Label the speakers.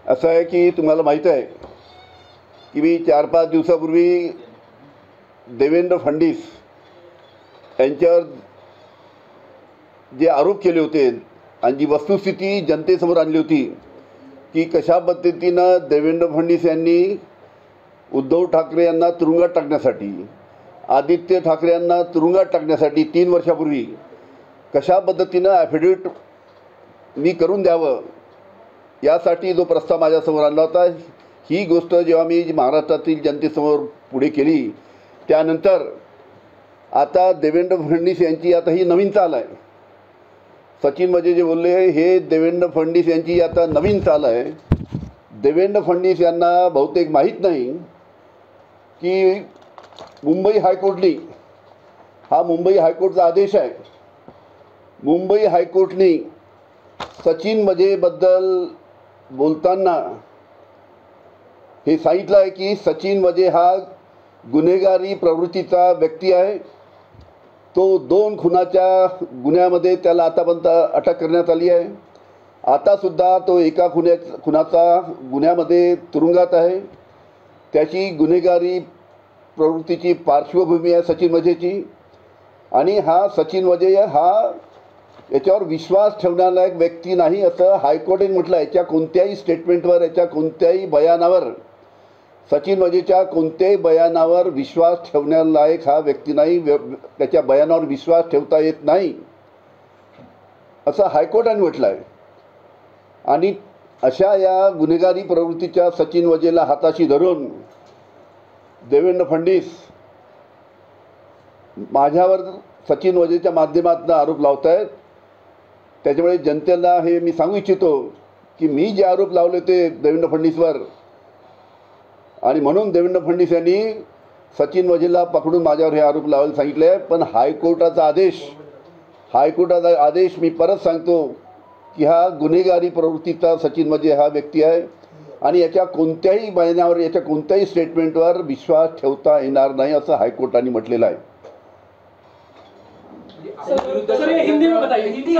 Speaker 1: असं आहे की तुम्हाला माहीत आहे की मी 4-5 दिवसापूर्वी देवेंद्र फडणवीस यांच्यावर जे आरोप केले होते आणि जी वस्तुस्थिती जनतेसमोर आणली होती की कशा पद्धतीनं देवेंद्र फडणवीस यांनी उद्धव ठाकरे यांना तुरुंगात टाकण्यासाठी, आदित्य ठाकरे यांना तुरुंगात टाकण्यासाठी 3 वर्षापूर्वी कशा पद्धतीनं ॲफिडेविट मी करून द्यावं यासाठी जो प्रस्ताव माझ्यासमोर आणला होता, ही गोष्ट जेव्हा मी महाराष्ट्रातील जनतेसमोर पुढे केली त्यानंतर आता देवेंद्र फडणवीस यांची आता ही नवीन चाल आहे. सचिन मजे जे बोलले हे देवेंद्र फडणवीस यांची आता नवीन चाल आहे. देवेंद्र फडणवीस यांना बहुतेक माहीत नाही की मुंबई हायकोर्टने, हा मुंबई हायकोर्टचा आदेश आहे, मुंबई हायकोर्टने सचिन मजेबद्दल बोलताना हे सांगितलं आहे की सचिन मजे हा गुन्हेगारी प्रवृत्तीचा व्यक्ती आहे. तो 2 खुनाच्या गुन्ह्यामध्ये त्याला आतापर्यंत अटक करण्यात आली आहे. आतासुद्धा तो एका खुनाचा गुन्ह्यामध्ये तुरुंगात आहे. त्याची गुन्हेगारी प्रवृत्तीची पार्श्वभूमी आहे सचिन मजेची. आणि हा सचिन मजे हा याच्यावर विश्वास ठेवण्यालायक व्यक्ती नाही असं हायकोर्टाने म्हटलं. याच्या कोणत्याही स्टेटमेंटवर, याच्या कोणत्याही बयानावर, सचिन मजेच्या कोणत्याही बयानावर विश्वास ठेवण्यालायक हा व्यक्ती नाही, त्याच्या बयानावर विश्वास ठेवता येत नाही असं हायकोर्टाने म्हटलं आहे. आणि अशा या गुन्हेगारी प्रवृत्तीच्या सचिन मजेला हाताशी धरून देवेंद्र फडणवीस माझ्यावर सचिन मजेच्या माध्यमातून आरोप लावत आहेत. त्याच्यामुळे जनतेला हे मी सांगू इच्छितो की मी जे आरोप लावले ते देवेंद्र फडणवीसवर, आणि म्हणून देवेंद्र फडणवीस यांनी सचिन मजेला पकडून माझ्यावर हे आरोप लावायला सांगितले आहे. पण हायकोर्टाचा आदेश मी परत सांगतो की हा गुन्हेगारी प्रवृत्तीचा सचिन मजे हा व्यक्ती आहे आणि याच्या कोणत्याही बयानावर, याच्या कोणत्याही स्टेटमेंटवर विश्वास ठेवता येणार नाही असं हायकोर्टाने म्हटलेलं आहे.
Speaker 2: सर हिंदी में बताइए, हिंदी